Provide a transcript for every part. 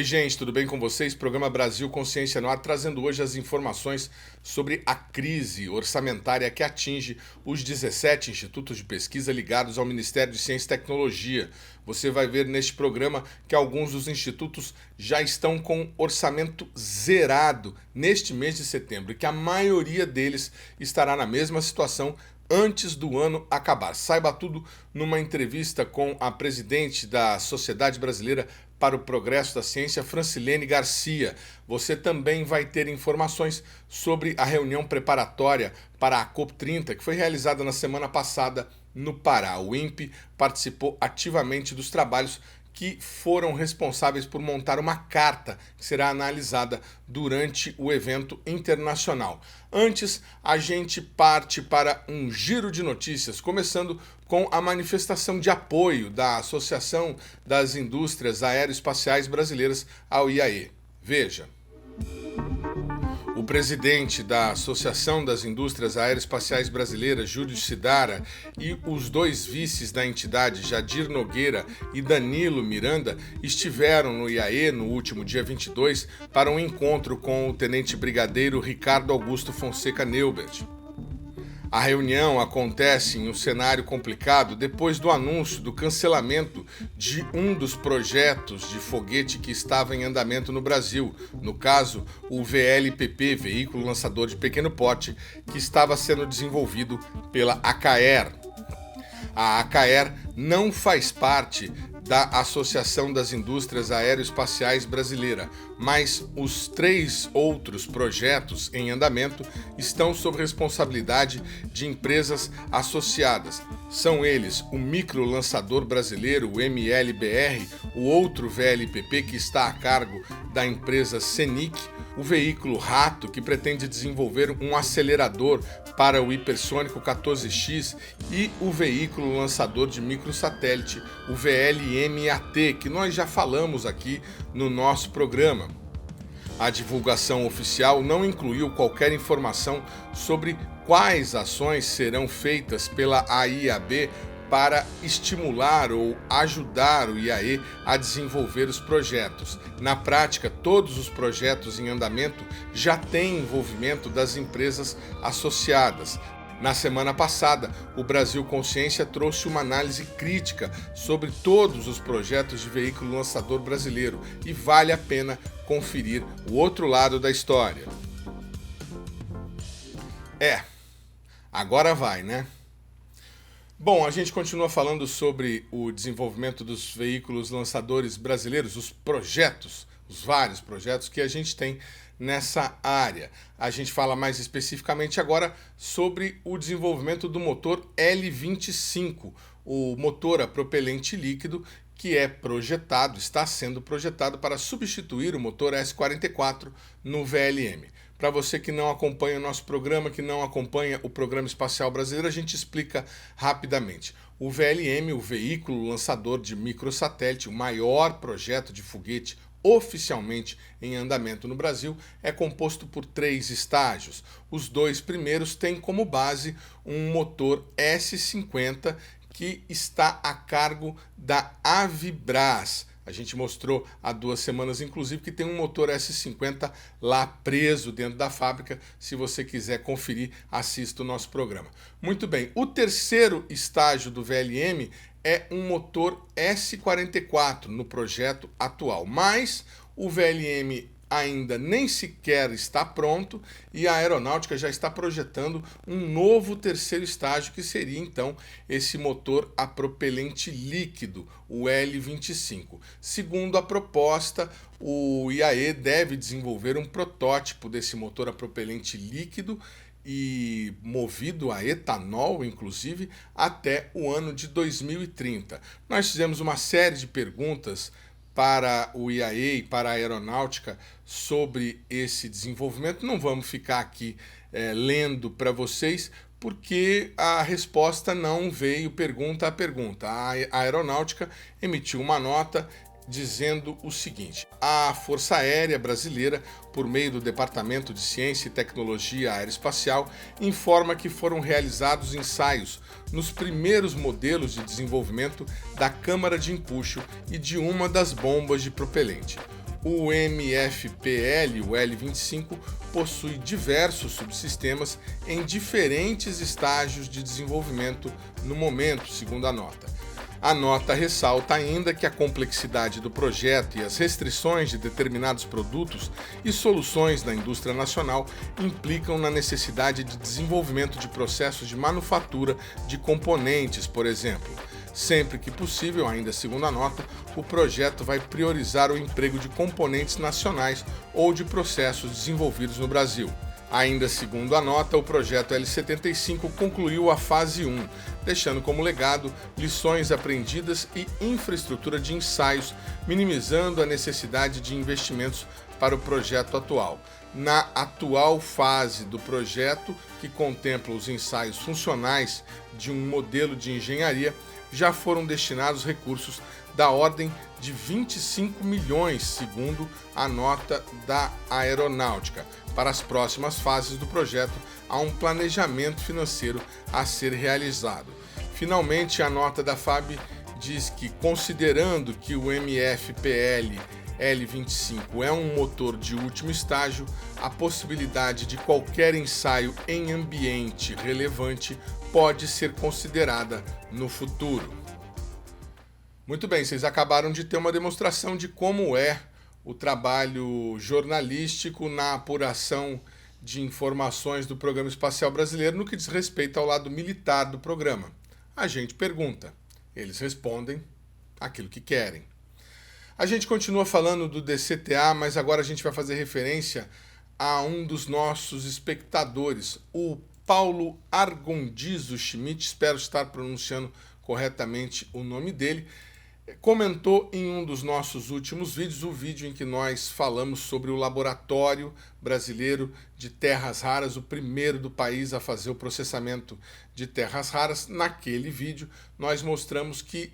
Oi, gente, tudo bem com vocês? Programa Brasil Consciência no Ar, trazendo hoje as informações sobre a crise orçamentária que atinge os 17 institutos de pesquisa ligados ao Ministério de Ciência e Tecnologia. Você vai ver neste programa que alguns dos institutos já estão com orçamento zerado neste mês de setembro e que a maioria deles estará na mesma situação antes do ano acabar. Saiba tudo numa entrevista com a presidente da Sociedade Brasileira para o Progresso da Ciência, Francilene Garcia. Você também vai ter informações sobre a reunião preparatória para a COP30, que foi realizada na semana passada no Pará. O INPE participou ativamente dos trabalhos que foram responsáveis por montar uma carta que será analisada durante o evento internacional. Antes, a gente parte para um giro de notícias, começando com a manifestação de apoio da Associação das Indústrias Aeroespaciais Brasileiras ao IAE. Veja. O presidente da Associação das Indústrias Aeroespaciais Brasileiras, Júlio Sidara, e os dois vices da entidade, Jadir Nogueira e Danilo Miranda, estiveram no IAE no último dia 22 para um encontro com o tenente brigadeiro Ricardo Augusto Fonseca Neubert. A reunião acontece em um cenário complicado depois do anúncio do cancelamento de um dos projetos de foguete que estava em andamento no Brasil, no caso, o VLPP, Veículo Lançador de Pequeno Porte, que estava sendo desenvolvido pela ACAER. A ACAER não faz parte da Associação das Indústrias Aeroespaciais Brasileira, mas os 3 outros projetos em andamento estão sob responsabilidade de empresas associadas. São eles o Micro Lançador Brasileiro, o MLBR, o outro VLPP que está a cargo da empresa Senic, o veículo Rato, que pretende desenvolver um acelerador para o hipersônico 14X, e o veículo lançador de microsatélite, o VLMAT, que nós já falamos aqui no nosso programa. A divulgação oficial não incluiu qualquer informação sobre quais ações serão feitas pela AIAB para estimular ou ajudar o IAE a desenvolver os projetos. Na prática, todos os projetos em andamento já têm envolvimento das empresas associadas. Na semana passada, o Brasil Consciência trouxe uma análise crítica sobre todos os projetos de veículo lançador brasileiro e vale a pena conferir o outro lado da história. Agora vai, né? Bom, a gente continua falando sobre o desenvolvimento dos veículos lançadores brasileiros, os projetos, os vários projetos que a gente tem nessa área. A gente fala mais especificamente agora sobre o desenvolvimento do motor L25, o motor a propelente líquido que está sendo projetado para substituir o motor S-44 no VLM. Para você que não acompanha o nosso programa, que não acompanha o Programa Espacial Brasileiro, a gente explica rapidamente. O VLM, o Veículo Lançador de Microsatélite, o maior projeto de foguete oficialmente em andamento no Brasil, é composto por 3 estágios. Os 2 primeiros têm como base um motor S-50 que está a cargo da Avibras. A gente mostrou há 2 semanas, inclusive, que tem um motor S50 lá preso dentro da fábrica. Se você quiser conferir, assista o nosso programa. Muito bem, o terceiro estágio do VLM é um motor S44 no projeto atual, mas o VLM ainda nem sequer está pronto e a aeronáutica já está projetando um novo terceiro estágio, que seria então esse motor a propelente líquido, o L25. Segundo a proposta, o IAE deve desenvolver um protótipo desse motor a propelente líquido e movido a etanol, inclusive, até o ano de 2030. Nós fizemos uma série de perguntas para o IAE e para a aeronáutica sobre esse desenvolvimento. Não vamos ficar aqui lendo para vocês, porque a resposta não veio pergunta a pergunta. A aeronáutica emitiu uma nota dizendo o seguinte: a Força Aérea Brasileira, por meio do Departamento de Ciência e Tecnologia Aeroespacial, informa que foram realizados ensaios nos primeiros modelos de desenvolvimento da câmara de empuxo e de uma das bombas de propelente. O MFPL, o L25, possui diversos subsistemas em diferentes estágios de desenvolvimento no momento, segundo a nota. A nota ressalta ainda que a complexidade do projeto e as restrições de determinados produtos e soluções da indústria nacional implicam na necessidade de desenvolvimento de processos de manufatura de componentes, por exemplo. Sempre que possível, ainda segundo a nota, o projeto vai priorizar o emprego de componentes nacionais ou de processos desenvolvidos no Brasil. Ainda segundo a nota, o projeto L75 concluiu a fase 1, deixando como legado lições aprendidas e infraestrutura de ensaios, minimizando a necessidade de investimentos para o projeto atual. Na atual fase do projeto, que contempla os ensaios funcionais de um modelo de engenharia, já foram destinados recursos da ordem de 25 milhões, segundo a nota da Aeronáutica. Para as próximas fases do projeto, há um planejamento financeiro a ser realizado. Finalmente, a nota da FAB diz que, considerando que o MFPL L25 é um motor de último estágio, a possibilidade de qualquer ensaio em ambiente relevante pode ser considerada no futuro. Muito bem, vocês acabaram de ter uma demonstração de como é o trabalho jornalístico na apuração de informações do Programa Espacial Brasileiro no que diz respeito ao lado militar do programa. A gente pergunta, eles respondem aquilo que querem. A gente continua falando do DCTA, mas agora a gente vai fazer referência a um dos nossos espectadores, o Paulo Argondizo Schmidt, espero estar pronunciando corretamente o nome dele, comentou em um dos nossos últimos vídeos, o vídeo em que nós falamos sobre o Laboratório Brasileiro de Terras Raras, o primeiro do país a fazer o processamento de terras raras. Naquele vídeo, nós mostramos que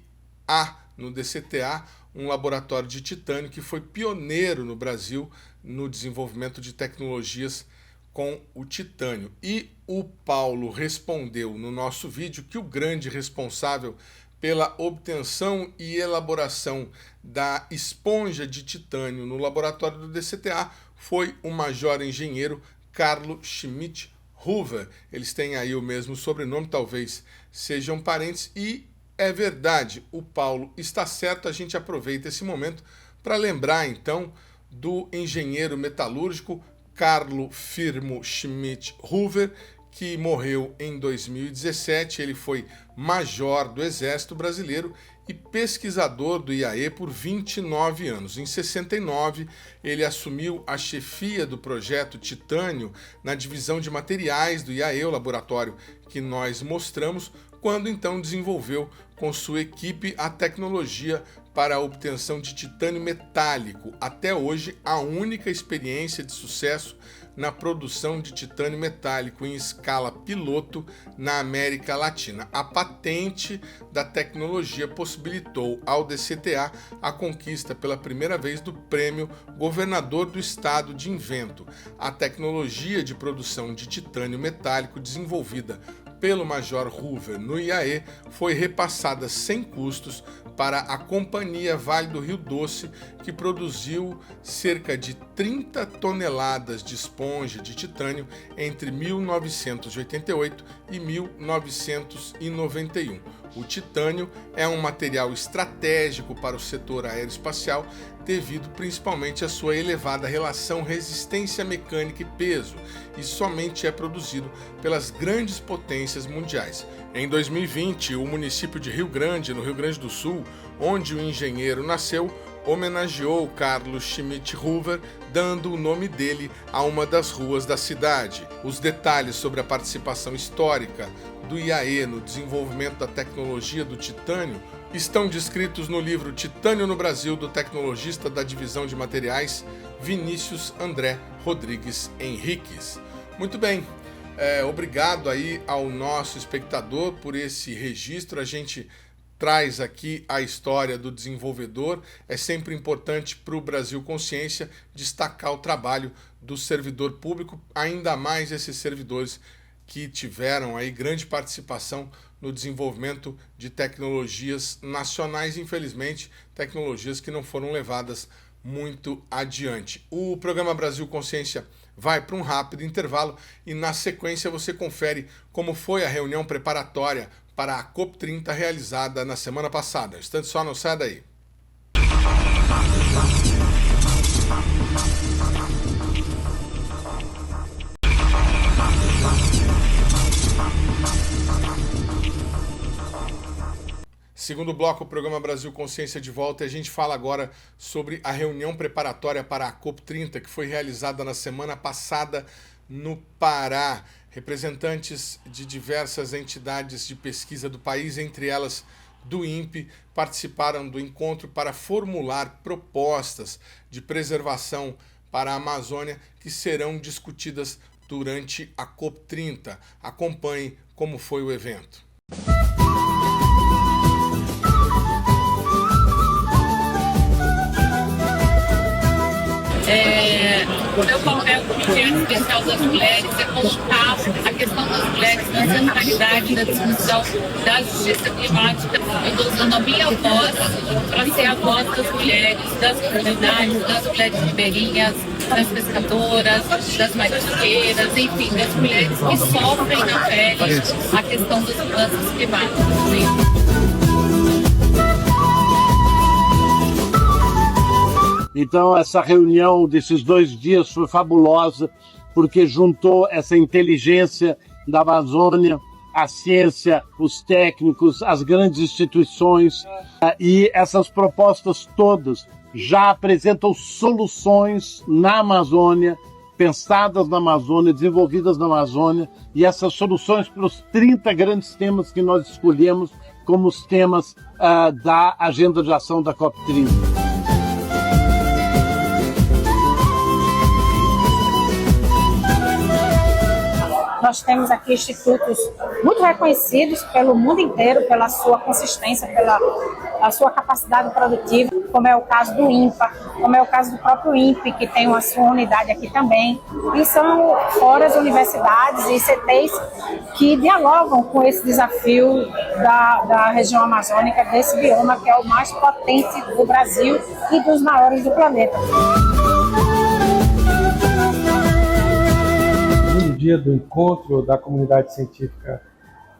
há no DCTA um laboratório de titânio que foi pioneiro no Brasil no desenvolvimento de tecnologias com o titânio. E o Paulo respondeu no nosso vídeo que o grande responsável pela obtenção e elaboração da esponja de titânio no laboratório do DCTA foi o major engenheiro Carlo Schmidt Hoover. Eles têm aí o mesmo sobrenome, talvez sejam parentes, e é verdade, o Paulo está certo. A gente aproveita esse momento para lembrar então do engenheiro metalúrgico Carlo Firmo Schmidt Hoover, que morreu em 2017. Ele foi major do Exército Brasileiro e pesquisador do IAE por 29 anos. Em 69, ele assumiu a chefia do projeto Titânio na divisão de materiais do IAE, o laboratório que nós mostramos, quando então desenvolveu com sua equipe a tecnologia para a obtenção de titânio metálico, até hoje a única experiência de sucesso na produção de titânio metálico em escala piloto na América Latina. A patente da tecnologia possibilitou ao DCTA a conquista pela primeira vez do prêmio Governador do Estado de Invento. A tecnologia de produção de titânio metálico desenvolvida pelo Major Hoover no IAE foi repassada sem custos para a Companhia Vale do Rio Doce, que produziu cerca de 30 toneladas de esponja de titânio entre 1988 e 1991. O titânio é um material estratégico para o setor aeroespacial devido principalmente à sua elevada relação resistência mecânica e peso, e somente é produzido pelas grandes potências mundiais. Em 2020, o município de Rio Grande, no Rio Grande do Sul, onde o engenheiro nasceu, homenageou Carlo Schmidt Hoover, dando o nome dele a uma das ruas da cidade. Os detalhes sobre a participação histórica do IAE no desenvolvimento da tecnologia do titânio estão descritos no livro Titânio no Brasil, do tecnologista da Divisão de Materiais, Vinícius André Rodrigues Henriques. Muito bem, obrigado aí ao nosso espectador por esse registro. A gente traz aqui a história do desenvolvedor. É sempre importante para o Brasil Consciência destacar o trabalho do servidor público, ainda mais esses servidores que tiveram aí grande participação no desenvolvimento de tecnologias nacionais, infelizmente, tecnologias que não foram levadas muito adiante. O programa Brasil Consciência vai para um rápido intervalo e na sequência você confere como foi a reunião preparatória para a COP30 realizada na semana passada. Instante só, não sai daí. Segundo bloco, o programa Brasil Consciência de volta, e a gente fala agora sobre a reunião preparatória para a COP30, que foi realizada na semana passada no Pará. Representantes de diversas entidades de pesquisa do país, entre elas do INPE, participaram do encontro para formular propostas de preservação para a Amazônia que serão discutidas durante a COP30. Acompanhe como foi o evento. O meu papel como engenheiro especial das mulheres é colocar a questão das mulheres na centralidade da discussão da justiça climática. Eu estou usando a minha voz para ser a voz das mulheres, das comunidades, das mulheres ribeirinhas, das pescadoras, das marisqueiras, enfim, das mulheres que sofrem na pele a questão das mudanças climáticas. Então, essa reunião desses 2 dias foi fabulosa, porque juntou essa inteligência da Amazônia, a ciência, os técnicos, as grandes instituições, e essas propostas todas já apresentam soluções na Amazônia, pensadas na Amazônia, desenvolvidas na Amazônia, e essas soluções para os 30 grandes temas que nós escolhemos como os temas da agenda de ação da COP30. Nós temos aqui institutos muito reconhecidos pelo mundo inteiro, pela sua consistência, pela a sua capacidade produtiva, como é o caso do INPA, como é o caso do próprio INPE, que tem a sua unidade aqui também. E são fora as universidades e CTs que dialogam com esse desafio da região amazônica, desse bioma que é o mais potente do Brasil e dos maiores do planeta. O dia do encontro da comunidade científica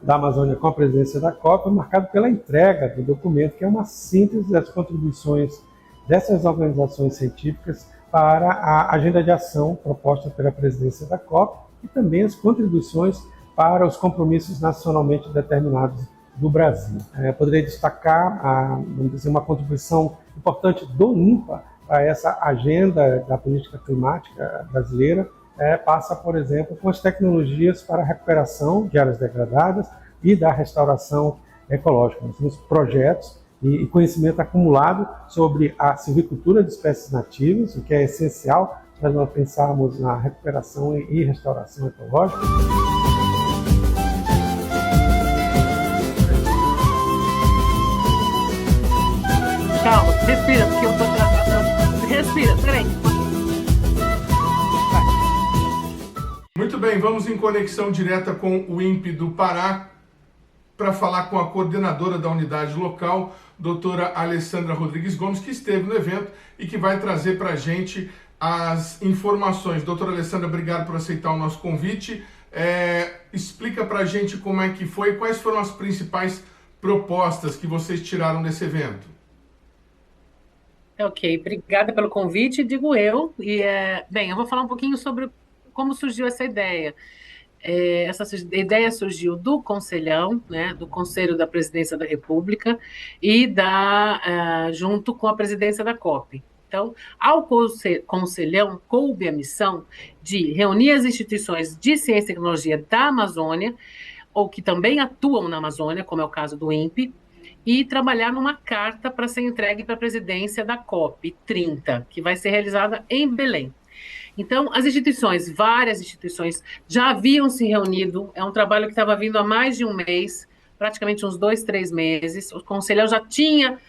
da Amazônia com a presidência da COP é marcado pela entrega do documento, que é uma síntese das contribuições dessas organizações científicas para a agenda de ação proposta pela presidência da COP e também as contribuições para os compromissos nacionalmente determinados do Brasil. Poderia destacar vamos dizer, uma contribuição importante do INPA para essa agenda da política climática brasileira. Passa, por exemplo, com as tecnologias para a recuperação de áreas degradadas e da restauração ecológica. Nós temos projetos e conhecimento acumulado sobre a silvicultura de espécies nativas, o que é essencial para nós pensarmos na recuperação e restauração ecológica. Calma, respira, porque eu tô travando. Respira, peraí. Muito bem, vamos em conexão direta com o INPE do Pará para falar com a coordenadora da unidade local, doutora Alessandra Rodrigues Gomes, que esteve no evento e que vai trazer para a gente as informações. Doutora Alessandra, obrigado por aceitar o nosso convite. Explica para a gente como é que foi, quais foram as principais propostas que vocês tiraram desse evento. Ok, obrigada pelo convite, digo eu. Bem, eu vou falar um pouquinho sobre como surgiu essa ideia. Essa ideia surgiu do Conselhão, né, do Conselho da Presidência da República e junto com a presidência da COP. Então, ao Conselhão coube a missão de reunir as instituições de ciência e tecnologia da Amazônia, ou que também atuam na Amazônia, como é o caso do INPE, e trabalhar numa carta para ser entregue para a presidência da COP30, que vai ser realizada em Belém. Então, várias instituições já haviam se reunido, é um trabalho que estava vindo há mais de um mês, praticamente uns 2, 3 meses. O Conselhão já tinha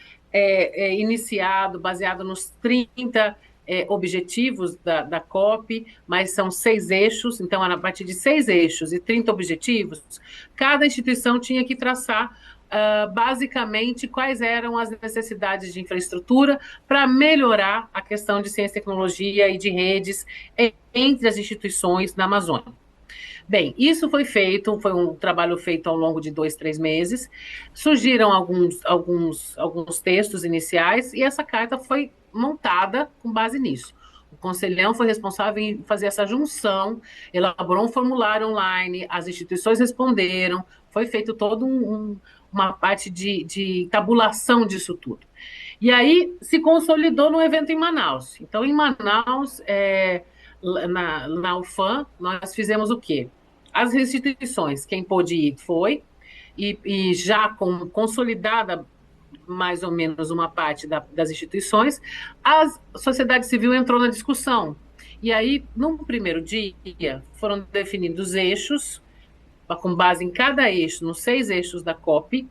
iniciado, baseado nos 30 objetivos da COP, mas são 6 eixos, então, a partir de 6 eixos e 30 objetivos, cada instituição tinha que traçar basicamente quais eram as necessidades de infraestrutura para melhorar a questão de ciência e tecnologia e de redes entre as instituições da Amazônia. Bem, isso foi um trabalho feito ao longo de 2, 3 meses. Surgiram alguns textos iniciais e essa carta foi montada com base nisso. O conselhão foi responsável em fazer essa junção, elaborou um formulário online, as instituições responderam, foi feito toda uma parte de tabulação disso tudo. E aí se consolidou no evento em Manaus. Então, em Manaus, na UFAM, nós fizemos o quê? As instituições, quem pôde ir foi, e já consolidada mais ou menos uma parte das instituições, a sociedade civil entrou na discussão. E aí, no primeiro dia, foram definidos eixos, com base em cada eixo, nos 6 eixos da COP,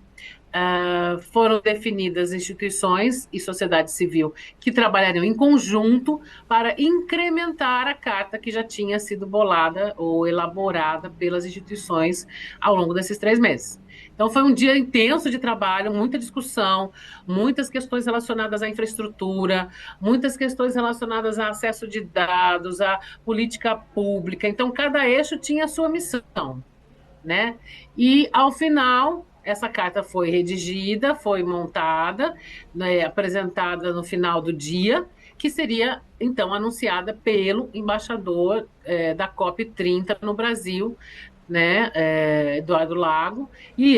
foram definidas instituições e sociedade civil que trabalhariam em conjunto para incrementar a carta que já tinha sido bolada ou elaborada pelas instituições ao longo desses 3 meses. Então, foi um dia intenso de trabalho, muita discussão, muitas questões relacionadas à infraestrutura, muitas questões relacionadas a acesso de dados, à política pública. Então, cada eixo tinha a sua missão, né? E, ao final, essa carta foi redigida, foi montada, né, apresentada no final do dia, que seria, então, anunciada pelo embaixador da COP30 no Brasil, né, Eduardo Lago, e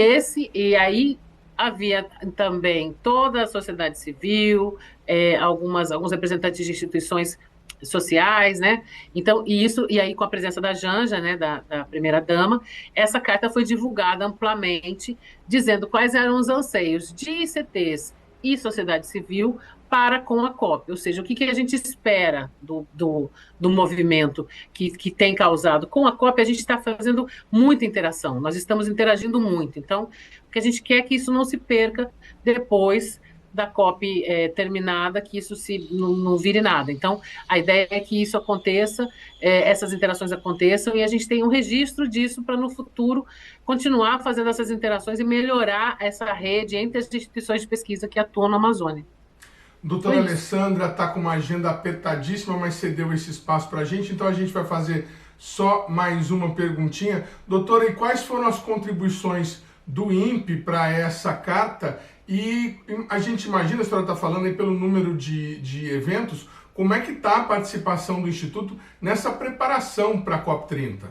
aí havia também toda a sociedade civil, alguns representantes de instituições sociais, né? Então, e aí com a presença da Janja, né, da primeira-dama, essa carta foi divulgada amplamente, dizendo quais eram os anseios de ICTs e sociedade civil para com a COP, ou seja, o que a gente espera do movimento que tem causado. Com a COP, a gente está fazendo muita interação, nós estamos interagindo muito, então, o que a gente quer é que isso não se perca depois da COP terminada, que isso não vire nada. Então, a ideia é que isso aconteça, essas interações aconteçam, e a gente tem um registro disso para, no futuro, continuar fazendo essas interações e melhorar essa rede entre as instituições de pesquisa que atuam na Amazônia. Doutora Alessandra está com uma agenda apertadíssima, mas cedeu esse espaço para a gente, então a gente vai fazer só mais uma perguntinha. Doutora, e quais foram as contribuições do INPE para essa carta? E a gente imagina, a senhora está falando aí pelo número de eventos, como é que está a participação do Instituto nessa preparação para a COP30?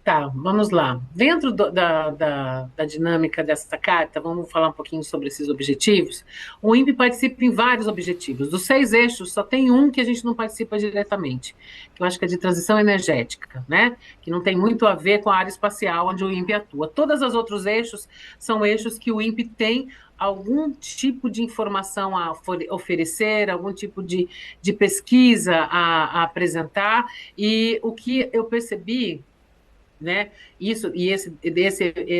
Tá, vamos lá. Dentro da dinâmica dessa carta, vamos falar um pouquinho sobre esses objetivos. O INPE participa em vários objetivos. Dos 6 eixos, só tem um que a gente não participa diretamente, que eu acho que é de transição energética, né? Que não tem muito a ver com a área espacial onde o INPE atua. Todos os outros eixos são eixos que o INPE tem algum tipo de informação a oferecer, algum tipo de pesquisa a apresentar, e o que eu percebi, né?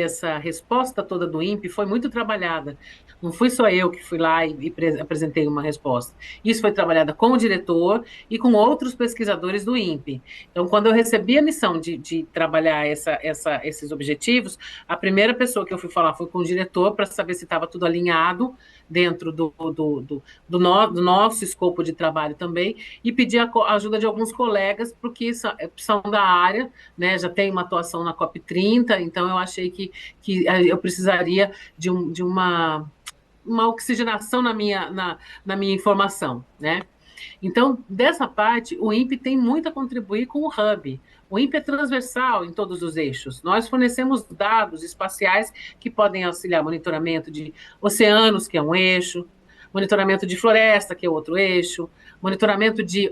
Essa resposta toda do INPE foi muito trabalhada. Não fui só eu que fui lá e apresentei uma resposta. Isso foi trabalhada com o diretor e com outros pesquisadores do INPE. Então, quando eu recebi a missão de trabalhar esses objetivos, a primeira pessoa que eu fui falar foi com o diretor para saber se estava tudo alinhado dentro do nosso escopo de trabalho também, e pedir a ajuda de alguns colegas, porque são da área, né, já tem uma atuação na COP30, então eu achei que eu precisaria de uma oxigenação na minha informação, né? Então, dessa parte, o INPE tem muito a contribuir com o Hub. O INPE é transversal em todos os eixos. Nós fornecemos dados espaciais que podem auxiliar monitoramento de oceanos, que é um eixo, monitoramento de floresta, que é outro eixo, monitoramento de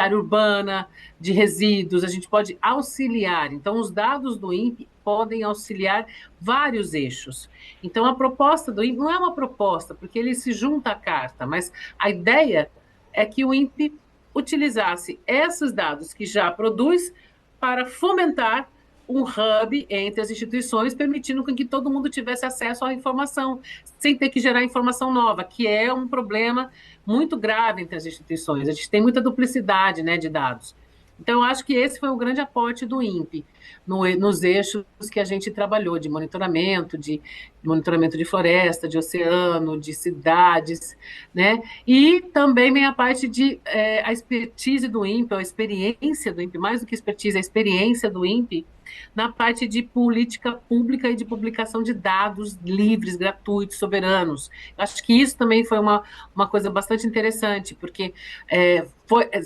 área urbana, de resíduos, a gente pode auxiliar. Então, os dados do INPE podem auxiliar vários eixos. Então, a proposta do INPE não é uma proposta, porque ele se junta à carta, mas a ideia é que o INPE utilizasse esses dados que já produz para fomentar um hub entre as instituições, permitindo que todo mundo tivesse acesso à informação, sem ter que gerar informação nova, que é um problema muito grave entre as instituições. A gente tem muita duplicidade, né, de dados. Então, eu acho que esse foi o grande aporte do INPE, nos eixos que a gente trabalhou, de monitoramento de floresta, de oceano, de cidades, né? E também vem a parte de a expertise do INPE, a experiência do INPE, mais do que expertise, a experiência do INPE, na parte de política pública e de publicação de dados livres, gratuitos, soberanos. Acho que isso também foi uma coisa bastante interessante, porque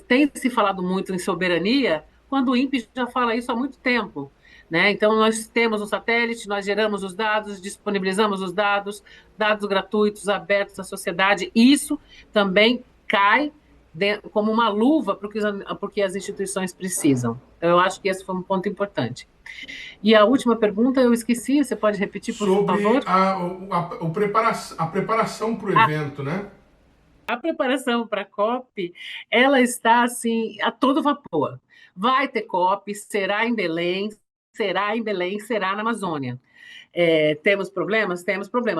tem se falado muito em soberania, quando o INPE já fala isso há muito tempo. Né? Então, nós temos um satélite, nós geramos os dados, disponibilizamos os dados, dados gratuitos, abertos à sociedade. Isso também cai como uma luva porque as instituições precisam. Então, eu acho que esse foi um ponto importante. E a última pergunta eu esqueci, você pode repetir, por favor? Sobre a preparação para o evento, né? A preparação para a COP, ela está assim a todo vapor. Vai ter COP, será em Belém, será na Amazônia. Temos problemas,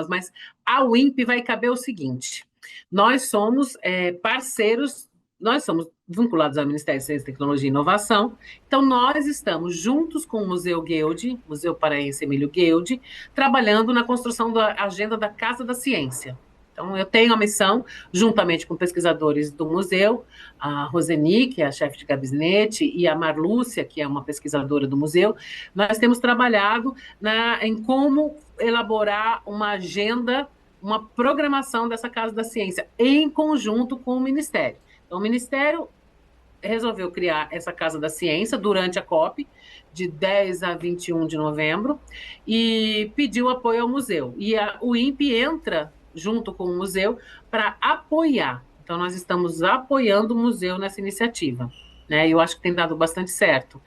mas ao INPE vai caber o seguinte: nós somos parceiros, nós somos vinculados ao Ministério de Ciência, Tecnologia e Inovação, então nós estamos juntos com o Museu Guild, Museu Paraense Emílio Guild, trabalhando na construção da agenda da Casa da Ciência. Então, eu tenho a missão, juntamente com pesquisadores do museu, a Roseni, que é a chefe de gabinete, e a Marlúcia, que é uma pesquisadora do museu, nós temos trabalhado em como elaborar uma agenda, uma programação dessa Casa da Ciência, em conjunto com o Ministério. Então, o Ministério resolveu criar essa Casa da Ciência durante a COP, de 10 a 21 de novembro, e pediu apoio ao museu. E o INPE entra junto com o museu, para apoiar. Então, nós estamos apoiando o museu nessa iniciativa. Né? E eu acho que tem dado bastante certo.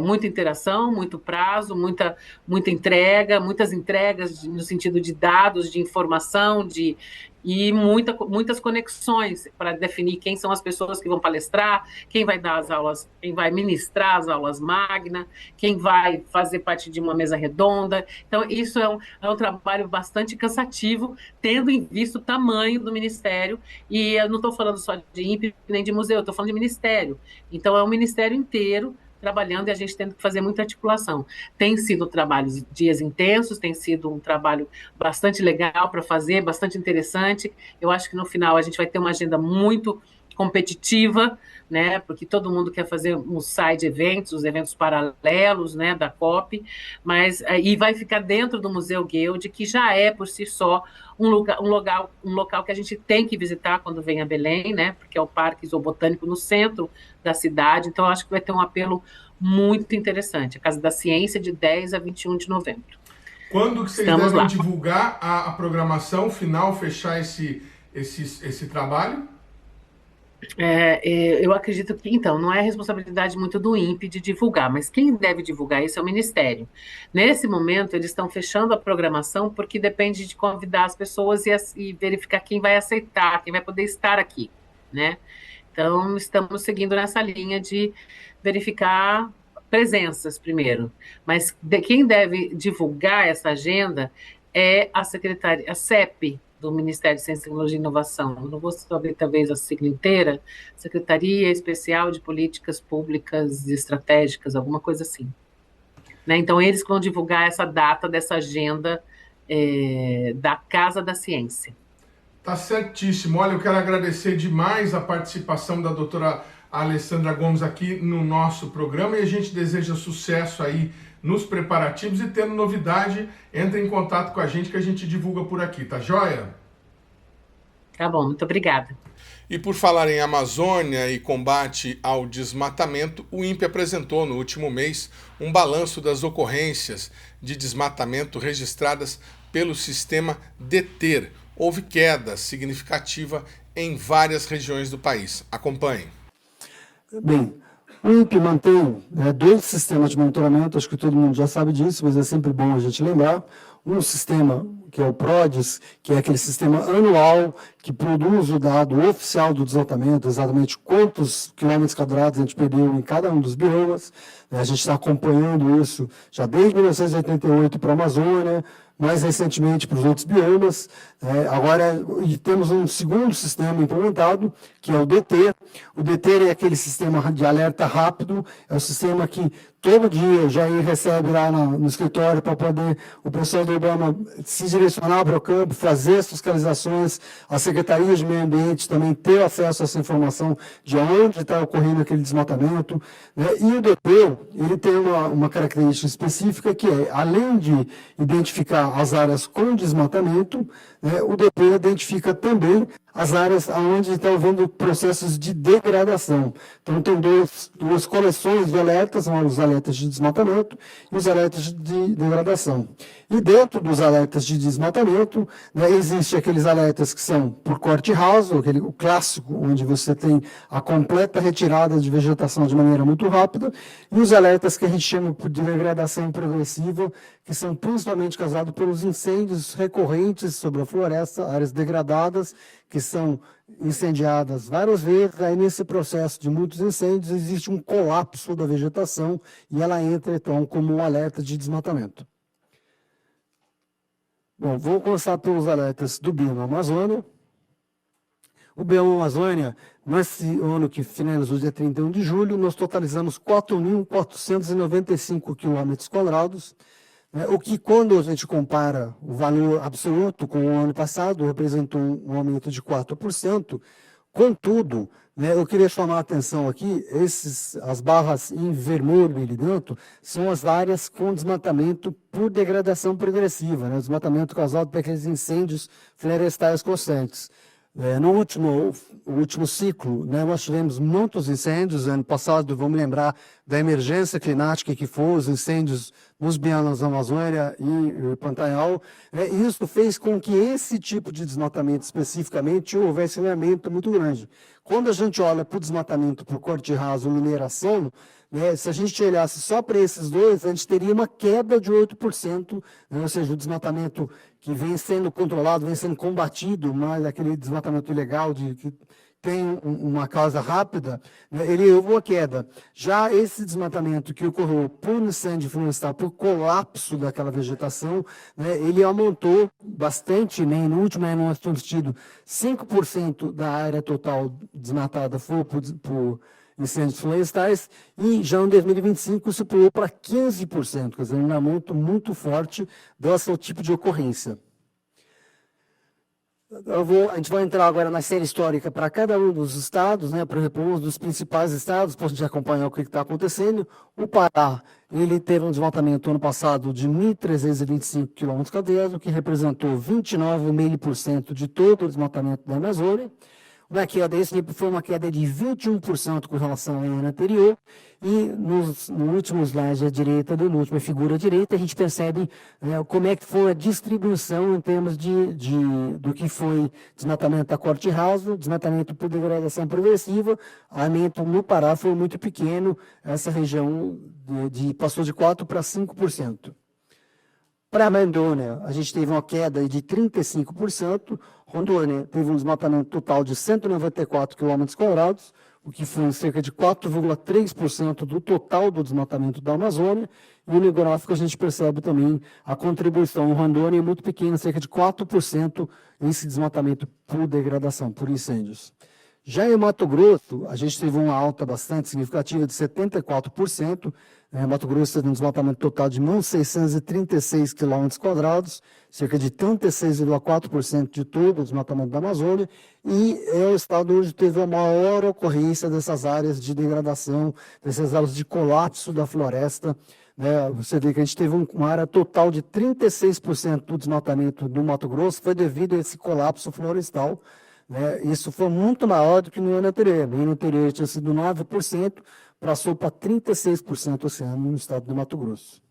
Muita interação, muito prazo, muita entrega, muitas entregas no sentido de dados, de informação, e muitas conexões para definir quem são as pessoas que vão palestrar, quem vai dar as aulas, quem vai ministrar as aulas magna, quem vai fazer parte de uma mesa redonda. Então, isso é um trabalho bastante cansativo, tendo em vista o tamanho do Ministério, e eu não estou falando só de INPE nem de museu, estou falando de Ministério. Então, é um Ministério inteiro trabalhando e a gente tendo que fazer muita articulação. Tem sido dias intensos, tem sido um trabalho bastante legal para fazer, bastante interessante. Eu acho que no final a gente vai ter uma agenda muito competitiva, né, porque todo mundo quer fazer uns side eventos, os eventos paralelos, né, da COP, e vai ficar dentro do Museu Guild, que já é por si só um local que a gente tem que visitar quando vem a Belém, né, porque é o Parque Zoobotânico no centro da cidade. Então acho que vai ter um apelo muito interessante. A Casa da Ciência, de 10 a 21 de novembro. Quando que vocês devem divulgar a programação final, fechar esse trabalho? Eu acredito que, então, não é responsabilidade muito do INPE de divulgar, mas quem deve divulgar isso é o Ministério. Nesse momento, eles estão fechando a programação porque depende de convidar as pessoas e verificar quem vai aceitar, quem vai poder estar aqui, né? Então, estamos seguindo nessa linha de verificar presenças primeiro, mas quem deve divulgar essa agenda é a secretaria, a CEP, do Ministério de Ciência, Tecnologia e Inovação. Eu não vou saber, talvez, a sigla inteira, Secretaria Especial de Políticas Públicas e Estratégicas, alguma coisa assim. Né? Então, eles vão divulgar essa data dessa agenda da Casa da Ciência. Tá certíssimo. Olha, eu quero agradecer demais a participação da doutora Alessandra Gomes aqui no nosso programa, e a gente deseja sucesso aí nos preparativos, e tendo novidade, entre em contato com a gente que a gente divulga por aqui, tá joia? Tá bom, muito obrigada. E por falar em Amazônia e combate ao desmatamento, o INPE apresentou no último mês um balanço das ocorrências de desmatamento registradas pelo sistema DETER. Houve queda significativa em várias regiões do país. Acompanhe. Bem, o INPE mantém 2 sistemas de monitoramento, acho que todo mundo já sabe disso, mas é sempre bom a gente lembrar. Um sistema, que é o PRODES, que é aquele sistema anual que produz o dado oficial do desmatamento, exatamente quantos quilômetros quadrados a gente perdeu em cada um dos biomas. A gente está acompanhando isso já desde 1988 para a Amazônia, mais recentemente para os outros biomas. Agora, temos um segundo sistema implementado, que é o DT, O DETER é aquele sistema de alerta rápido, é o sistema que todo dia o Jair recebe lá no escritório para poder o pessoal do IBAMA se direcionar para o campo, fazer as fiscalizações, a Secretaria de Meio Ambiente também ter acesso a essa informação de onde está ocorrendo aquele desmatamento, né? E o DETER, ele tem uma característica específica que é, além de identificar as áreas com desmatamento, né, o DETER identifica também as áreas onde estão havendo processos de degradação. Então, tem duas coleções de alertas, os alertas de desmatamento e os alertas de degradação. E dentro dos alertas de desmatamento, né, existem aqueles alertas que são por corte raso, o clássico, onde você tem a completa retirada de vegetação de maneira muito rápida, e os alertas que a gente chama de degradação progressiva, que são principalmente causados pelos incêndios recorrentes sobre a floresta, áreas degradadas, que são incendiadas várias vezes. Aí nesse processo de muitos incêndios existe um colapso da vegetação e ela entra então como um alerta de desmatamento. Bom, vou começar pelos alertas do Bioma Amazônia. O Bioma Amazônia, nesse ano que finalizou dia 31 de julho, nós totalizamos 4.495 km², o que, quando a gente compara o valor absoluto com o ano passado, representou um aumento de 4%. Contudo, eu queria chamar a atenção aqui, as barras em vermelho ali dentro, são as áreas com desmatamento por degradação progressiva, desmatamento causado por aqueles incêndios florestais constantes. No último ciclo, nós tivemos muitos incêndios. Ano passado, vamos lembrar da emergência climática que foi os incêndios nos biomas da Amazônia e Pantanal. Isso fez com que esse tipo de desmatamento, especificamente, houvesse um aumento muito grande. Quando a gente olha para o desmatamento por corte raso ou mineração, se a gente olhasse só para esses dois, a gente teria uma queda de 8%, ou seja, o desmatamento que vem sendo controlado, vem sendo combatido, mas aquele desmatamento ilegal que tem uma causa rápida, ele houve uma queda. Já esse desmatamento que ocorreu por incêndio florestal, por colapso daquela vegetação, ele aumentou bastante. No último ano nós tínhamos tido 5% da área total desmatada foi por incêndios florestais, e já em 2025 isso pulou para 15%, quer dizer, um aumento muito forte desse tipo de ocorrência. A gente vai entrar agora na série histórica para cada um dos estados, por exemplo, um dos principais estados, para a gente acompanhar o que está acontecendo. O Pará, ele teve um desmatamento ano passado de 1.325 km², o que representou 29,5% de todo o desmatamento da Amazônia. Uma queda, esse foi uma queda de 21% com relação ao ano anterior, e no último slide à direita, na última figura à direita, a gente percebe como é que foi a distribuição em termos do que foi desmatamento a corte raso, desmatamento por degradação progressiva. O aumento no Pará foi muito pequeno, essa região passou de 4% para 5%. Para Rondônia, a gente teve uma queda de 35%. Rondônia teve um desmatamento total de 194 km², o que foi cerca de 4,3% do total do desmatamento da Amazônia. E no gráfico a gente percebe também a contribuição em Rondônia é muito pequena, cerca de 4% esse desmatamento por degradação, por incêndios. Já em Mato Grosso, a gente teve uma alta bastante significativa de 74%. Mato Grosso teve um desmatamento total de 1.636 km², cerca de 36,4% de todo o desmatamento da Amazônia, e é o estado onde teve a maior ocorrência dessas áreas de degradação, dessas áreas de colapso da floresta. Você vê que a gente teve uma área total de 36% do desmatamento do Mato Grosso, foi devido a esse colapso florestal. Isso foi muito maior do que no ano anterior. No ano anterior tinha sido 9%, passou para 36% esse ano no estado do Mato Grosso.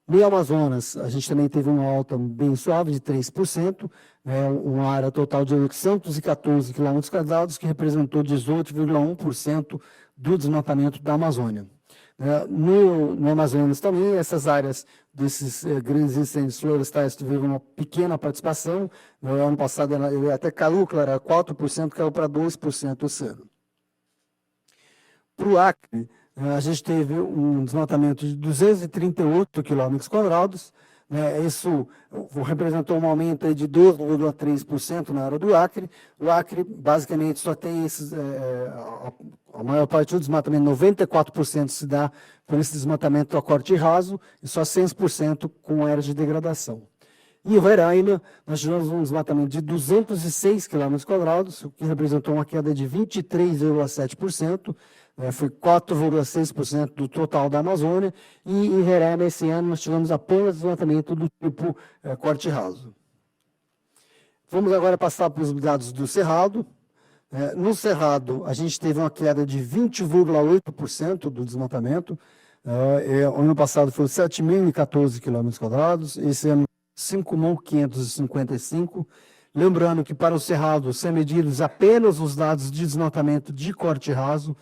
No Amazonas, a gente também teve uma alta bem suave de 3%, uma área total de 814 km², que representou 18,1% do desmatamento da Amazônia. No Amazonas também, essas áreas desses grandes incêndios florestais tiveram uma pequena participação. No ano passado, ele até caiu, era 4%, caiu para 2% esse ano. Para o Acre, a gente teve um desmatamento de 238 km², Isso representou um aumento aí de 12,3% na área do Acre. O Acre, basicamente, só tem esses, a maior parte do desmatamento, 94% se dá por esse desmatamento a corte raso e só 6% com áreas de degradação. E o Roraima, nós tivemos um desmatamento de 206 km², o que representou uma queda de 23,7%, foi 4,6% do total da Amazônia, e em Roraima, esse ano, nós tivemos apenas desmatamento do tipo corte raso. Vamos agora passar para os dados do Cerrado. No Cerrado, a gente teve uma queda de 20,8% do desmatamento. Ano passado foi 7.014 km², esse ano 5.555. Lembrando que para o Cerrado são medidos apenas os dados de desmatamento de corte raso.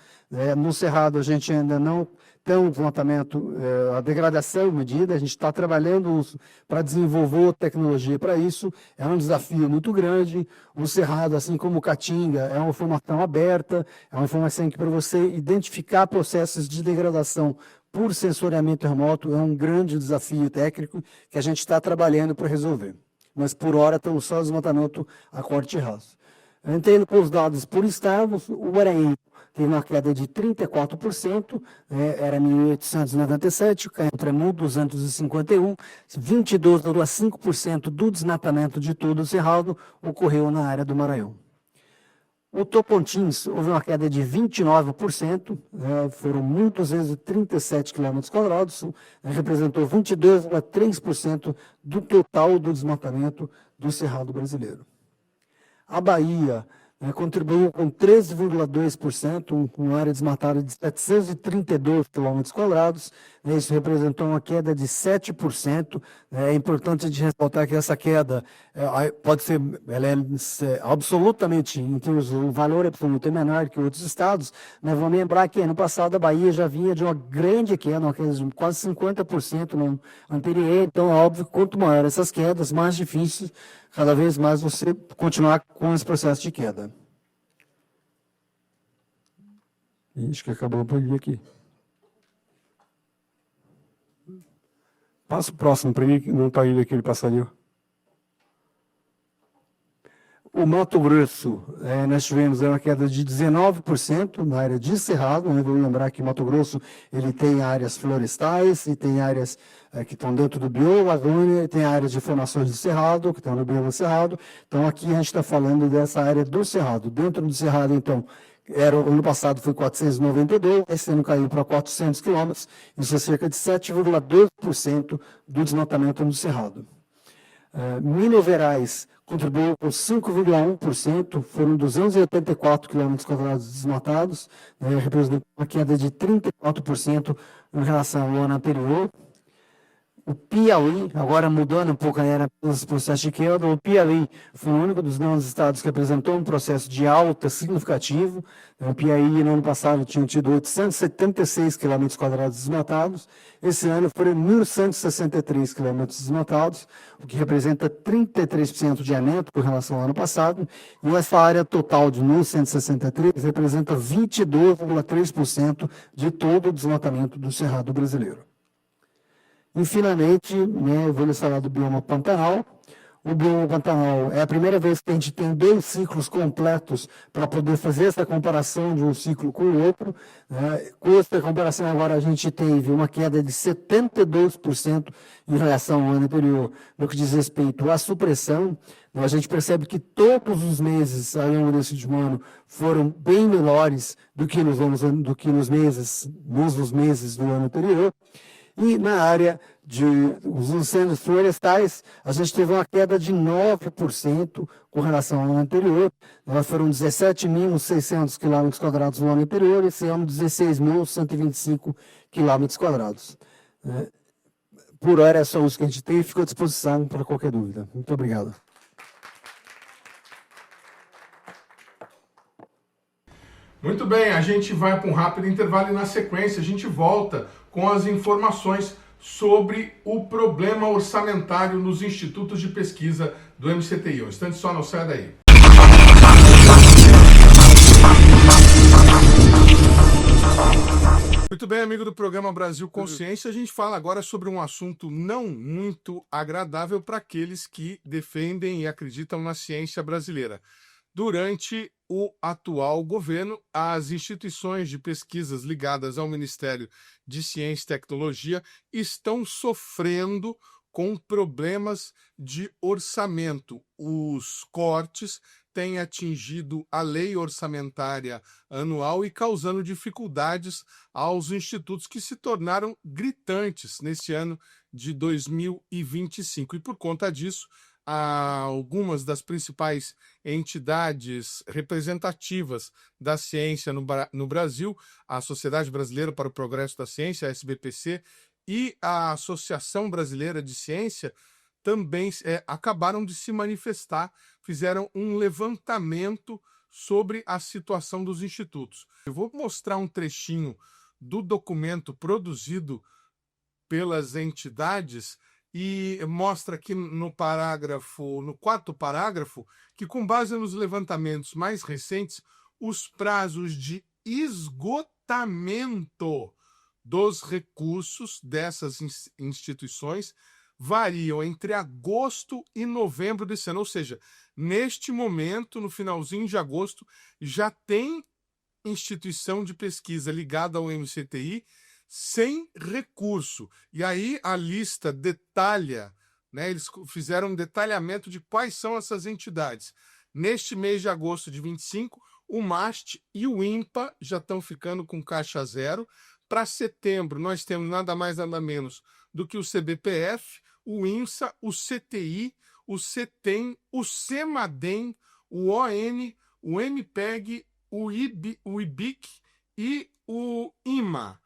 No Cerrado a gente ainda não tem um desmatamento, a degradação medida, a gente está trabalhando para desenvolver tecnologia para isso, é um desafio muito grande. O Cerrado, assim como o Caatinga, é uma informação aberta, é uma informação que para você identificar processos de degradação por sensoriamento remoto é um grande desafio técnico que a gente está trabalhando para resolver. Mas por hora estamos só desmatamento a corte raso. Entrando com os dados por estados, o Maranhão teve uma queda de 34%, era 1.897, o Caetano 251, 22,5% do desmatamento de todo o Cerrado ocorreu na área do Maranhão. O Tocantins houve uma queda de 29%, foram 1.237 km², representou 22,3% do total do desmatamento do Cerrado brasileiro. A Bahia contribuiu com 13,2%, com área desmatada de 732 km², isso representou uma queda de 7%. É importante de ressaltar que essa queda pode ser, ela é absolutamente, em termos, o valor absoluto é menor que outros estados. Vamos lembrar que ano passado a Bahia já vinha de uma grande queda, uma queda de quase 50% no anterior, então é óbvio que quanto maior essas quedas, mais difícil cada vez mais você continuar com esse processo de queda. Acho que acabou por aqui. Passa o próximo para mim, que não está indo aquele passarinho. O Mato Grosso, nós tivemos uma queda de 19% na área de Cerrado. Vou lembrar que Mato Grosso ele tem áreas florestais e tem áreas que estão dentro do bioma Amazônia, e tem áreas de formações de Cerrado, que estão no bioma Cerrado. Então, aqui a gente está falando dessa área do Cerrado. Dentro do Cerrado, então, o ano passado foi 492, esse ano caiu para 400 quilômetros, isso é cerca de 7,2% do desmatamento no Cerrado. Minas Gerais contribuiu com 5,1%, foram 284 km² desmatados, representando uma queda de 34% em relação ao ano anterior. O Piauí, agora mudando um pouco os processos de queda, o Piauí foi o único dos grandes estados que apresentou um processo de alta significativo. O Piauí, no ano passado, tinha tido 876 km² desmatados. Esse ano foram 1.163 km desmatados, o que representa 33% de aumento com relação ao ano passado. E essa área total de 1.163 representa 22,3% de todo o desmatamento do Cerrado brasileiro. E, finalmente, eu vou lhes falar do bioma Pantanal. O bioma Pantanal é a primeira vez que a gente tem 2 ciclos completos para poder fazer essa comparação de um ciclo com o outro. Com essa comparação, agora a gente teve uma queda de 72% em relação ao ano anterior, no que diz respeito à supressão. A gente percebe que todos os meses ao longo desse último ano foram bem menores do que nos meses do ano anterior. E na área dos incêndios florestais, a gente teve uma queda de 9% com relação ao ano anterior. Foram 17.600 km² no ano anterior, esse ano 16.125 km². Por hora é só isso que a gente tem e fico à disposição para qualquer dúvida. Muito obrigado. Muito bem, a gente vai para um rápido intervalo e na sequência a gente volta com as informações sobre o problema orçamentário nos institutos de pesquisa do MCTI. Um instante só, não sai daí. Muito bem, amigo do programa Brasil Consciência, a gente fala agora sobre um assunto não muito agradável para aqueles que defendem e acreditam na ciência brasileira. Durante o atual governo, as instituições de pesquisas ligadas ao Ministério de Ciência e Tecnologia estão sofrendo com problemas de orçamento. Os cortes têm atingido a lei orçamentária anual e causando dificuldades aos institutos que se tornaram gritantes neste ano de 2025. E por conta disso, algumas das principais entidades representativas da ciência no Brasil, a Sociedade Brasileira para o Progresso da Ciência, a SBPC, e a Associação Brasileira de Ciência também acabaram de se manifestar, fizeram um levantamento sobre a situação dos institutos. Eu vou mostrar um trechinho do documento produzido pelas entidades e mostra aqui no quarto parágrafo, que com base nos levantamentos mais recentes, os prazos de esgotamento dos recursos dessas instituições variam entre agosto e novembro desse ano. Ou seja, neste momento, no finalzinho de agosto, já tem instituição de pesquisa ligada ao MCTI sem recurso. E aí a lista detalha, né? Eles fizeram um detalhamento de quais são essas entidades. Neste mês de agosto de 25, o MAST e o INPA já estão ficando com caixa zero. Para setembro, nós temos nada mais nada menos do que o CBPF, o INSA, o CTI, o CETEM, o CEMADEM, o ON, o MPEG, o IBIC e o IMA.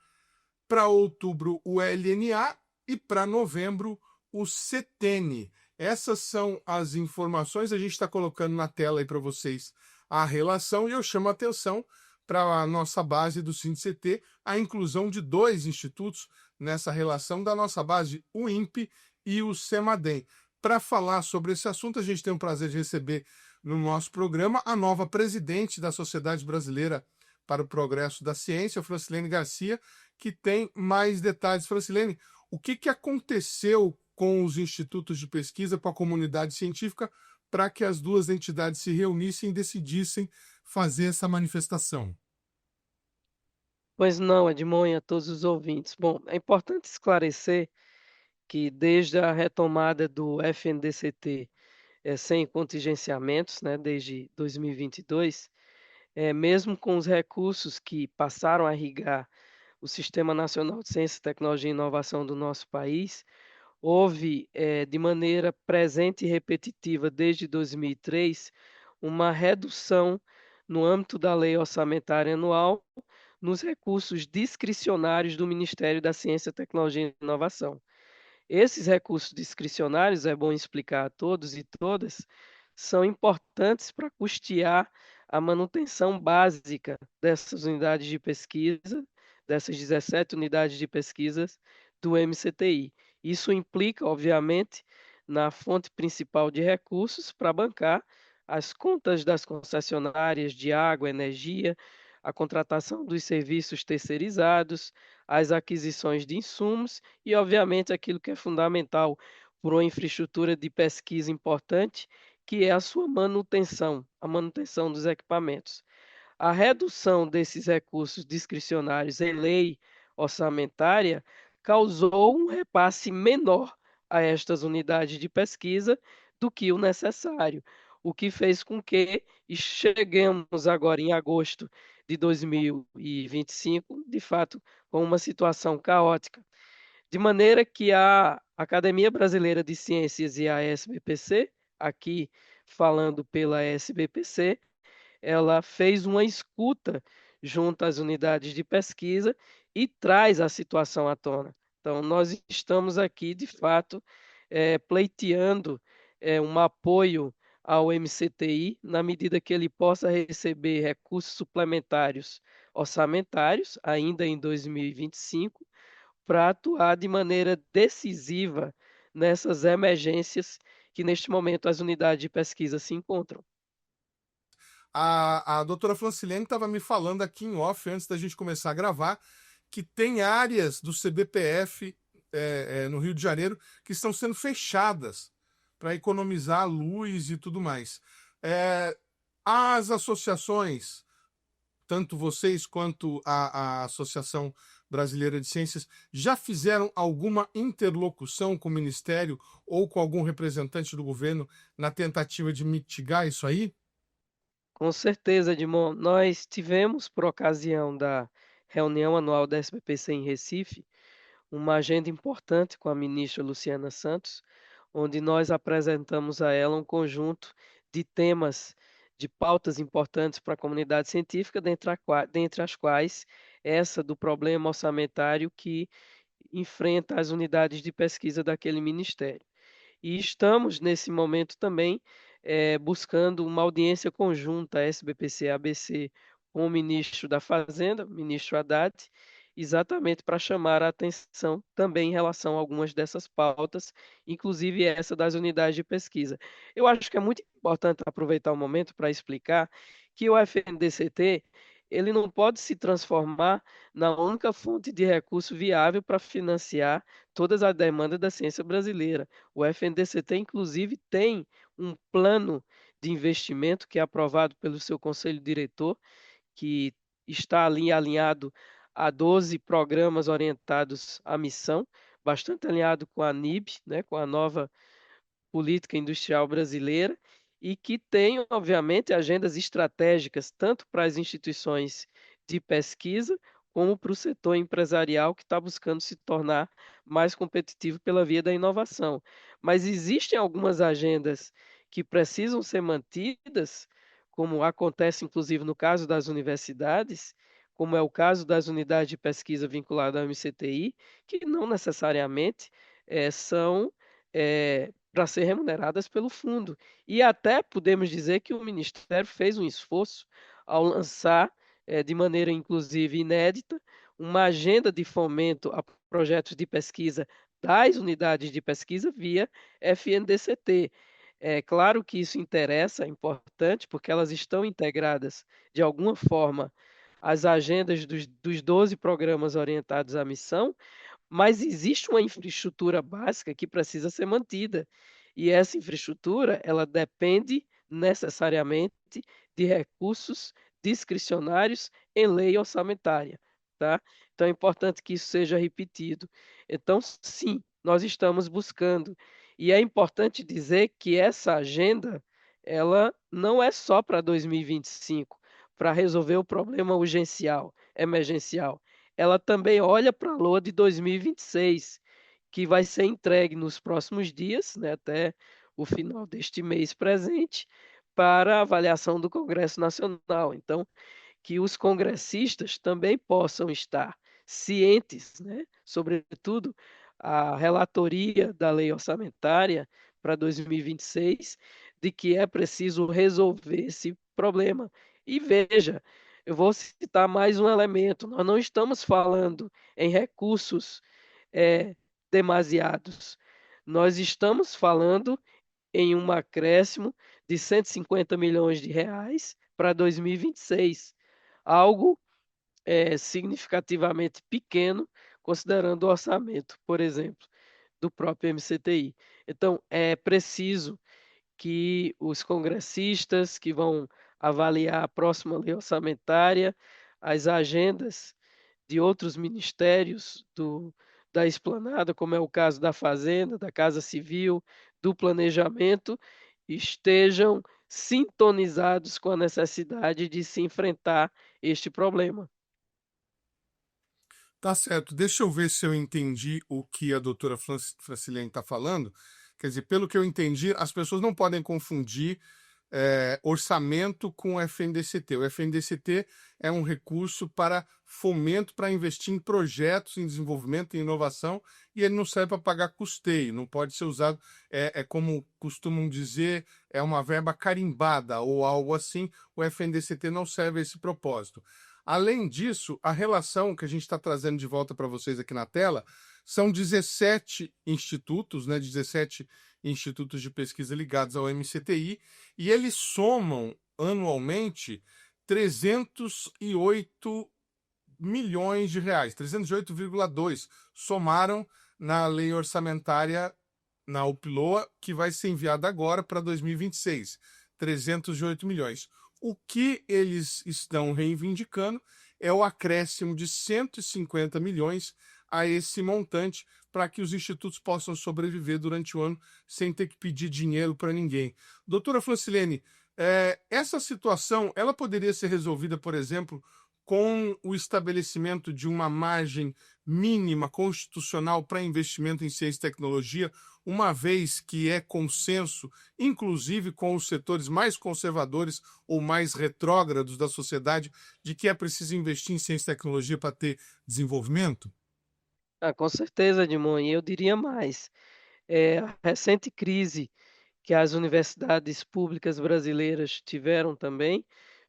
Para outubro, o LNA e para novembro, o CETENE. Essas são as informações. A gente está colocando na tela aí para vocês a relação e eu chamo a atenção para a nossa base do SINDICT, a inclusão de 2 institutos nessa relação da nossa base, o INPE e o CEMADEM. Para falar sobre esse assunto, a gente tem o prazer de receber no nosso programa a nova presidente da Sociedade Brasileira para o Progresso da Ciência, Francilene Garcia, que tem mais detalhes. Francilene, o que aconteceu com os institutos de pesquisa, com a comunidade científica, para que as duas entidades se reunissem e decidissem fazer essa manifestação? Pois não, Edmond, e a todos os ouvintes. Bom, é importante esclarecer que desde a retomada do FNDCT sem contingenciamentos, né, desde 2022, mesmo com os recursos que passaram a irrigar o Sistema Nacional de Ciência, Tecnologia e Inovação do nosso país, houve, de maneira presente e repetitiva desde 2003, uma redução no âmbito da Lei Orçamentária Anual nos recursos discricionários do Ministério da Ciência, Tecnologia e Inovação. Esses recursos discricionários, é bom explicar a todos e todas, são importantes para custear a manutenção básica dessas unidades de pesquisa, dessas 17 unidades de pesquisas do MCTI. Isso implica, obviamente, na fonte principal de recursos para bancar as contas das concessionárias de água, energia, a contratação dos serviços terceirizados, as aquisições de insumos e, obviamente, aquilo que é fundamental para uma infraestrutura de pesquisa importante, que é a sua manutenção, a manutenção dos equipamentos. A redução desses recursos discricionários em lei orçamentária causou um repasse menor a estas unidades de pesquisa do que o necessário, o que fez com que cheguemos agora em agosto de 2025, de fato, com uma situação caótica. De maneira que a Academia Brasileira de Ciências e a SBPC, aqui falando pela SBPC, ela fez uma escuta junto às unidades de pesquisa e traz a situação à tona. Então, nós estamos aqui, de fato, pleiteando um apoio ao MCTI, na medida que ele possa receber recursos suplementários orçamentários, ainda em 2025, para atuar de maneira decisiva nessas emergências que, neste momento, as unidades de pesquisa se encontram. A doutora Francilene estava me falando aqui em off, antes da gente começar a gravar, que tem áreas do CBPF no Rio de Janeiro que estão sendo fechadas para economizar luz e tudo mais. As associações, tanto vocês quanto a Associação Brasileira de Ciências, já fizeram alguma interlocução com o Ministério ou com algum representante do governo na tentativa de mitigar isso aí? Com certeza, Edmond. Nós tivemos, por ocasião da reunião anual da SBPC em Recife, uma agenda importante com a ministra Luciana Santos, onde nós apresentamos a ela um conjunto de temas, de pautas importantes para a comunidade científica, dentre as quais essa do problema orçamentário que enfrenta as unidades de pesquisa daquele ministério. E estamos, nesse momento, também buscando uma audiência conjunta SBPC-ABC com o ministro da Fazenda, ministro Haddad, exatamente para chamar a atenção também em relação a algumas dessas pautas, inclusive essa das unidades de pesquisa. Eu acho que é muito importante aproveitar o momento para explicar que o FNDCT ele não pode se transformar na única fonte de recurso viável para financiar todas as demandas da ciência brasileira. O FNDCT, inclusive, tem um plano de investimento que é aprovado pelo seu conselho diretor, que está ali alinhado a 12 programas orientados à missão, bastante alinhado com a NIB, né, com a nova política industrial brasileira, e que tem, obviamente, agendas estratégicas tanto para as instituições de pesquisa como para o setor empresarial que está buscando se tornar mais competitivo pela via da inovação. Mas existem algumas agendas que precisam ser mantidas, como acontece inclusive no caso das universidades, como é o caso das unidades de pesquisa vinculadas ao MCTI, que não necessariamente são para ser remuneradas pelo fundo. E até podemos dizer que o Ministério fez um esforço ao lançar, de maneira inclusive inédita, uma agenda de fomento a projetos de pesquisa das unidades de pesquisa via FNDCT. É claro que isso interessa, é importante, porque elas estão integradas de alguma forma às agendas dos 12 programas orientados à missão, mas existe uma infraestrutura básica que precisa ser mantida. E essa infraestrutura, ela depende necessariamente de recursos discricionários em lei orçamentária, tá? Então é importante que isso seja repetido. Então, sim, nós estamos buscando. E é importante dizer que essa agenda, ela não é só para 2025, para resolver o problema urgencial, emergencial. Ela também olha para a LOA de 2026, que vai ser entregue nos próximos dias, né, até o final deste mês presente, para avaliação do Congresso Nacional. Então, que os congressistas também possam estar cientes, né, sobretudo a relatoria da lei orçamentária para 2026, de que é preciso resolver esse problema. E veja, eu vou citar mais um elemento: nós não estamos falando em recursos demasiados, nós estamos falando em um acréscimo de 150 milhões de reais para 2026, algo significativamente pequeno, considerando o orçamento, por exemplo, do próprio MCTI. Então, é preciso que os congressistas que vão avaliar a próxima lei orçamentária, as agendas de outros ministérios da esplanada, como é o caso da Fazenda, da Casa Civil, do Planejamento, estejam sintonizados com a necessidade de se enfrentar este problema. Tá certo. Deixa eu ver se eu entendi o que a doutora Francilene está falando. Quer dizer, pelo que eu entendi, as pessoas não podem confundir orçamento com o FNDCT. O FNDCT é um recurso para fomento, para investir em projetos, em desenvolvimento, em inovação, e ele não serve para pagar custeio, não pode ser usado, como costumam dizer, é uma verba carimbada ou algo assim. O FNDCT não serve a esse propósito. Além disso, a relação que a gente está trazendo de volta para vocês aqui na tela são 17 institutos, né, 17 institutos de pesquisa ligados ao MCTI, e eles somam anualmente 308 milhões de reais, 308,2 somaram na lei orçamentária na UPLOA, que vai ser enviada agora para 2026, 308 milhões. O que eles estão reivindicando é o acréscimo de 150 milhões a esse montante para que os institutos possam sobreviver durante o ano sem ter que pedir dinheiro para ninguém. Doutora Francilene, essa situação ela poderia ser resolvida, por exemplo, com o estabelecimento de uma margem mínima constitucional para investimento em ciência e tecnologia, uma vez que é consenso, inclusive com os setores mais conservadores ou mais retrógrados da sociedade, de que é preciso investir em ciência e tecnologia para ter desenvolvimento? Com certeza, Edmond, e eu diria mais. A recente crise que as universidades públicas brasileiras tiveram também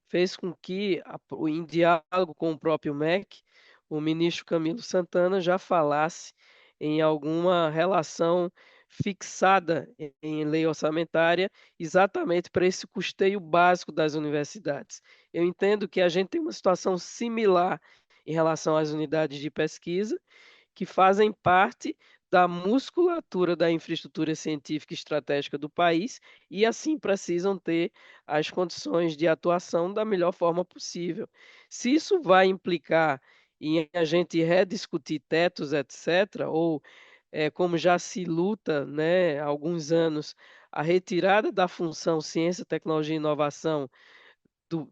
fez com que, em diálogo com o próprio MEC, o ministro Camilo Santana já falasse em alguma relação fixada em lei orçamentária, exatamente para esse custeio básico das universidades. Eu entendo que a gente tem uma situação similar em relação às unidades de pesquisa, que fazem parte da musculatura da infraestrutura científica e estratégica do país e, assim, precisam ter as condições de atuação da melhor forma possível. Se isso vai implicar em a gente rediscutir tetos, etc., ou, como já se luta, né, há alguns anos, a retirada da função ciência, tecnologia e inovação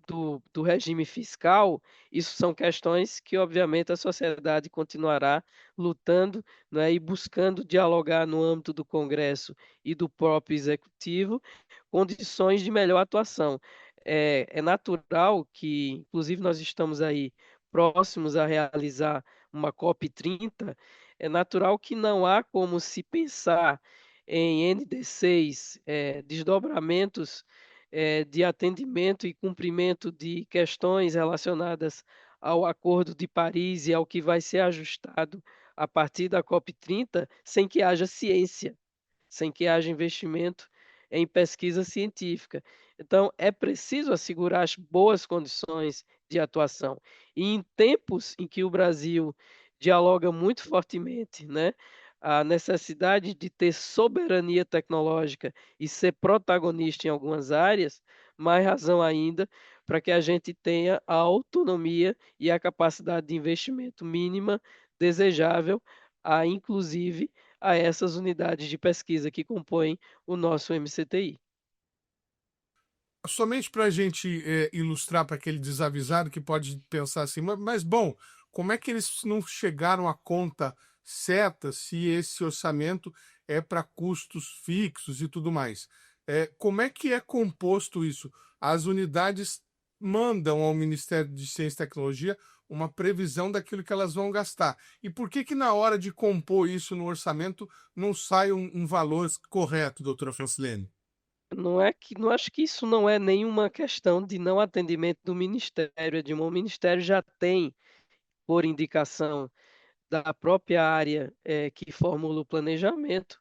do regime fiscal, isso são questões que, obviamente, a sociedade continuará lutando, né, e buscando dialogar no âmbito do Congresso e do próprio Executivo, condições de melhor atuação. É natural que, inclusive, nós estamos aí próximos a realizar uma COP30, é natural que não há como se pensar em NDCs, desdobramentos de atendimento e cumprimento de questões relacionadas ao Acordo de Paris e ao que vai ser ajustado a partir da COP30, sem que haja ciência, sem que haja investimento em pesquisa científica. Então, é preciso assegurar as boas condições de atuação. E em tempos em que o Brasil dialoga muito fortemente, né, a necessidade de ter soberania tecnológica e ser protagonista em algumas áreas, mais razão ainda para que a gente tenha a autonomia e a capacidade de investimento mínima desejável, inclusive a essas unidades de pesquisa que compõem o nosso MCTI. Somente para a gente ilustrar para aquele desavisado que pode pensar assim, mas bom, como é que eles não chegaram à conta certa se esse orçamento é para custos fixos e tudo mais? Como é que é composto isso? As unidades mandam ao Ministério de Ciência e Tecnologia uma previsão daquilo que elas vão gastar. E por que que na hora de compor isso no orçamento não sai um valor correto, doutora Francilene? Não acho que isso não é nenhuma questão de não atendimento do Ministério, Edmond. O Ministério já tem, por indicação da própria área, que formula o planejamento,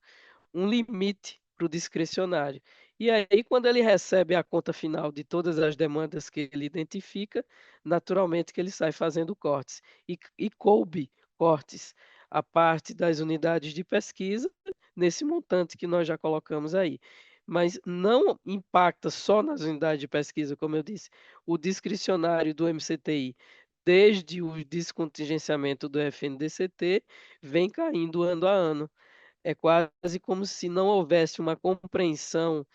um limite para o discricionário. E aí, quando ele recebe a conta final de todas as demandas que ele identifica, naturalmente que ele sai fazendo cortes. E coube cortes a parte das unidades de pesquisa nesse montante que nós já colocamos aí. Mas não impacta só nas unidades de pesquisa, como eu disse, o discricionário do MCTI, desde o descontingenciamento do FNDCT, vem caindo ano a ano. É quase como se não houvesse uma compreensão,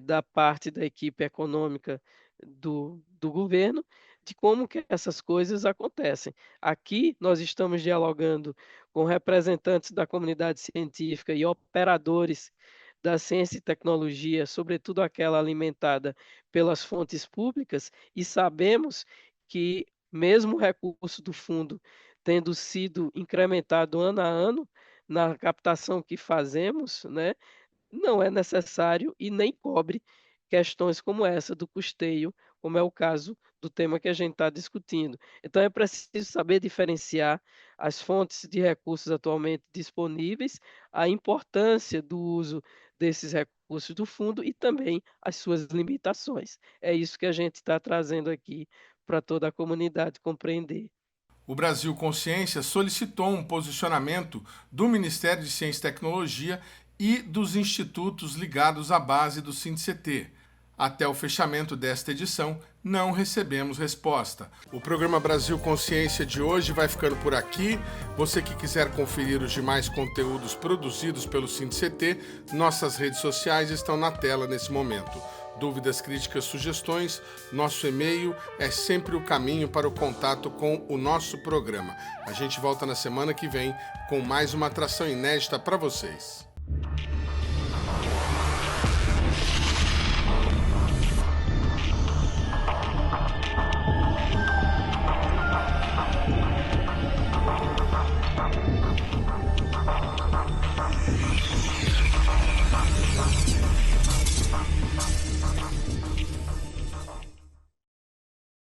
da parte da equipe econômica do governo, de como que essas coisas acontecem. Aqui nós estamos dialogando com representantes da comunidade científica e operadores da ciência e tecnologia, sobretudo aquela alimentada pelas fontes públicas, e sabemos que mesmo o recurso do fundo tendo sido incrementado ano a ano, na captação que fazemos, né, não é necessário e nem cobre questões como essa do custeio, como é o caso do tema que a gente está discutindo. Então é preciso saber diferenciar as fontes de recursos atualmente disponíveis, a importância do uso desses recursos do fundo e também as suas limitações. É isso que a gente está trazendo aqui para toda a comunidade compreender. O Brasil Consciência solicitou um posicionamento do Ministério de Ciência e Tecnologia e dos institutos ligados à base do SINDCT. Até o fechamento desta edição, não recebemos resposta. O programa Brasil Consciência de hoje vai ficando por aqui. Você que quiser conferir os demais conteúdos produzidos pelo SINDCT, nossas redes sociais estão na tela nesse momento. Dúvidas, críticas, sugestões, nosso e-mail é sempre o caminho para o contato com o nosso programa. A gente volta na semana que vem com mais uma atração inédita para vocês.